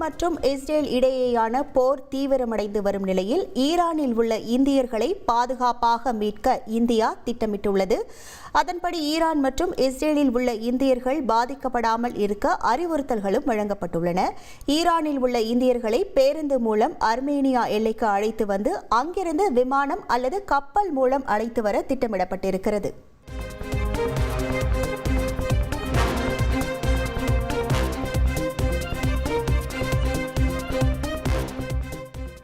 மற்றும் இஸ்ரேல் இடையேயான போர் தீவிரமடைந்து வரும் நிலையில் ஈரானில் உள்ள இந்தியர்களை பாதுகாப்பாக மீட்க இந்தியா திட்டமிட்டுள்ளது. அதன்படி ஈரான் மற்றும் இஸ்ரேலில் உள்ள இந்தியர்கள் பாதிக்கப்படாமல் இருக்க அறிவுறுத்தல்களும் வழங்கப்பட்டுள்ளன. ஈரானில் உள்ள இந்தியர்களை பேருந்து மூலம் அர்மேனியா எல்லைக்கு அழைத்து வந்து அங்கிருந்து விமானம் அல்லது கப்பல் மூலம் அழைத்து வர திட்டமிடப்பட்டிருக்கிறது.